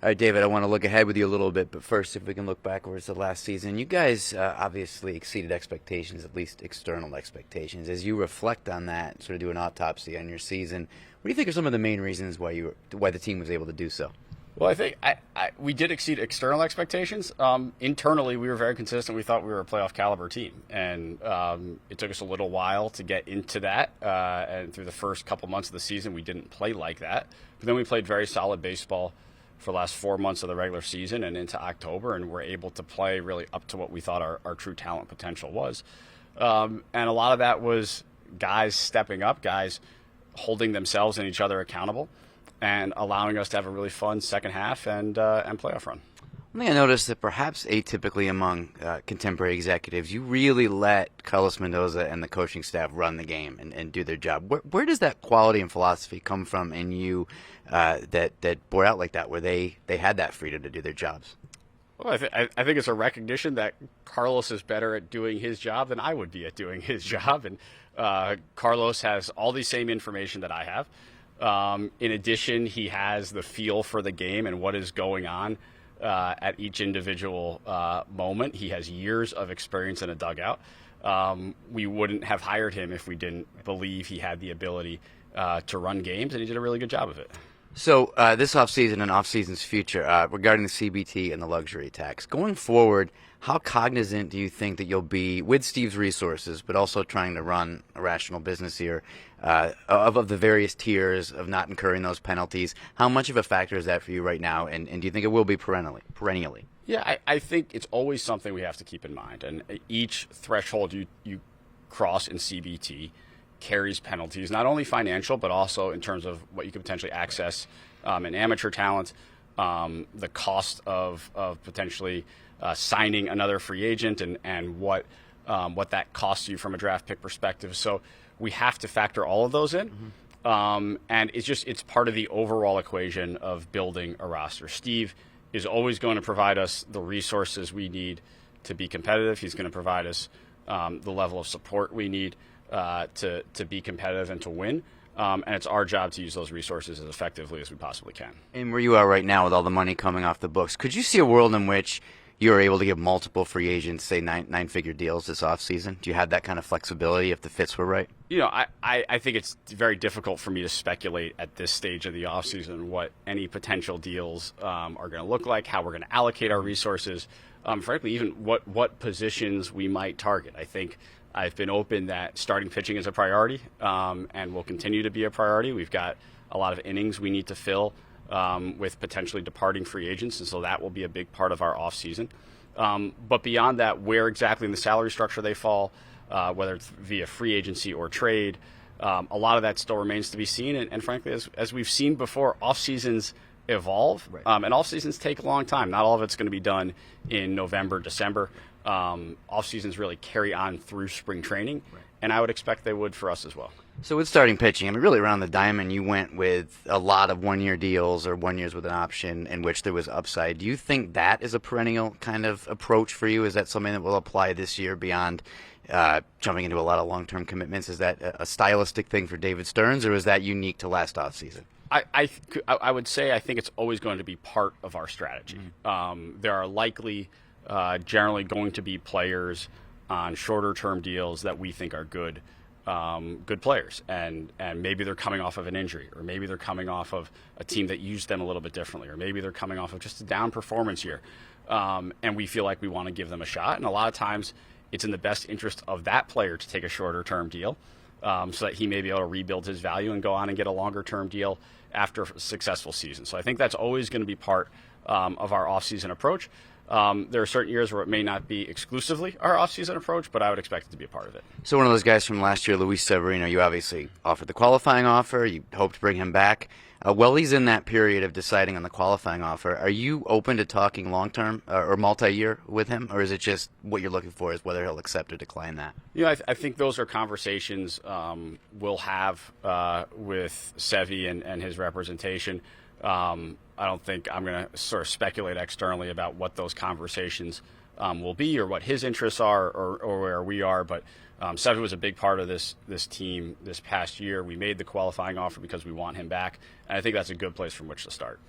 All right, David, I want to look ahead with you a little bit, but first, if we can look backwards to last season, you guys obviously exceeded expectations, at least external expectations. As you reflect on that, sort of do an autopsy on your season, what do you think are some of the main reasons why the team was able to do so? Well, I think we did exceed external expectations. Internally, we were very consistent. We thought we were a playoff caliber team, and it took us a little while to get into that. And through the first couple months of the season, we didn't play like that. But then we played very solid baseball for the last 4 months of the regular season and into October, and we're able to play really up to what we thought our true talent potential was. And a lot of that was guys stepping up, guys holding themselves and each other accountable, and allowing us to have a really fun second half and playoff run. One thing I noticed that perhaps atypically among contemporary executives, you really let Carlos Mendoza and the coaching staff run the game and do their job. Where does that quality and philosophy come from in you that bore out like that, where they had that freedom to do their jobs? Well, I think it's a recognition that Carlos is better at doing his job than I would be at doing his job. And Carlos has all the same information that I have. In addition, he has the feel for the game and what is going on at each individual moment. He has years of experience in a dugout. We wouldn't have hired him if we didn't believe he had the ability to run games, and he did a really good job of it. So this offseason and offseason's future, regarding the CBT and the luxury tax, going forward, how cognizant do you think that you'll be with Steve's resources, but also trying to run a rational business here, of the various tiers of not incurring those penalties? How much of a factor is that for you right now, and do you think it will be perennially? Yeah, I think it's always something we have to keep in mind, and each threshold you cross in CBT carries penalties, not only financial, but also in terms of what you could potentially access in amateur talent, the cost of potentially signing another free agent, and what that costs you from a draft pick perspective. So we have to factor all of those in. Mm-hmm. And it's part of the overall equation of building a roster. Steve is always going to provide us the resources we need to be competitive. He's going to provide us the level of support we need to be competitive and to win. And it's our job to use those resources as effectively as we possibly can. And where you are right now with all the money coming off the books, could you see a world in which you're able to give multiple free agents, say, nine-figure deals this offseason? Do you have that kind of flexibility if the fits were right? You know, I think it's very difficult for me to speculate at this stage of the offseason what any potential deals are going to look like, how we're going to allocate our resources, frankly, even what positions we might target. I think I've been open that starting pitching is a priority and will continue to be a priority. We've got a lot of innings we need to fill with potentially departing free agents, and so that will be a big part of our offseason. But beyond that, where exactly in the salary structure they fall, whether it's via free agency or trade, a lot of that still remains to be seen. And frankly, as we've seen before, off-seasons evolve, right. And off-seasons take a long time. Not all of it's going to be done in November, December. Off-seasons really carry on through spring training, right. And I would expect they would for us as well. So with starting pitching, I mean, really around the diamond, you went with a lot of one-year deals or 1 year with an option in which there was upside. Do you think that is a perennial kind of approach for you? Is that something that will apply this year beyond jumping into a lot of long-term commitments? Is that a stylistic thing for David Stearns, or is that unique to last offseason? I would say I think it's always going to be part of our strategy. Mm-hmm. There are likely generally going to be players on shorter-term deals that we think are good players, and maybe they're coming off of an injury, or maybe they're coming off of a team that used them a little bit differently, or maybe they're coming off of just a down performance year, and we feel like we want to give them a shot. And a lot of times it's in the best interest of that player to take a shorter-term deal so that he may be able to rebuild his value and go on and get a longer-term deal after a successful season. So I think that's always going to be part of our off-season approach. There are certain years where it may not be exclusively our off-season approach, but I would expect it to be a part of it. So one of those guys from last year, Luis Severino, you obviously offered the qualifying offer. You hope to bring him back. While he's in that period of deciding on the qualifying offer, are you open to talking long-term or multi-year with him, or is it just what you're looking for is whether he'll accept or decline that? You know, I think those are conversations we'll have with Sevy and his representation. I don't think I'm going to sort of speculate externally about what those conversations will be or what his interests are or where we are. But Sevy was a big part of this team this past year. We made the qualifying offer because we want him back. And I think that's a good place from which to start.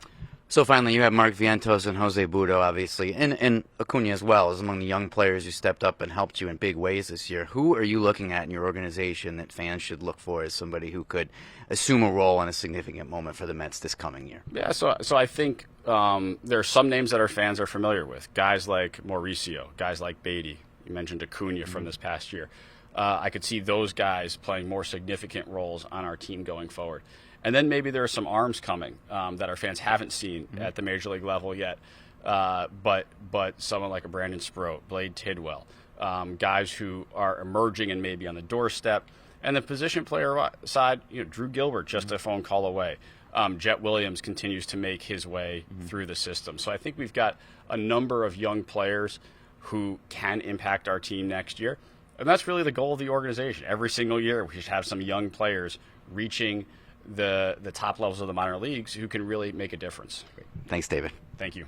So finally, you have Mark Vientos and Jose Budo, obviously, and Acuna as well, as among the young players who stepped up and helped you in big ways this year. Who are you looking at in your organization that fans should look for as somebody who could assume a role in a significant moment for the Mets this coming year? Yeah, so I think there are some names that our fans are familiar with. Guys like Mauricio, guys like Beatty. You mentioned Acuna from this past year. I could see those guys playing more significant roles on our team going forward. And then maybe there are some arms coming that our fans haven't seen at the major league level yet. But someone like a Brandon Sproat, Blade Tidwell, guys who are emerging and maybe on the doorstep. And the position player side, Drew Gilbert, just a phone call away. Jet Williams continues to make his way through the system. So I think we've got a number of young players who can impact our team next year. And that's really the goal of the organization. Every single year, we should have some young players reaching the top levels of the minor leagues who can really make a difference. Thanks, David. Thank you.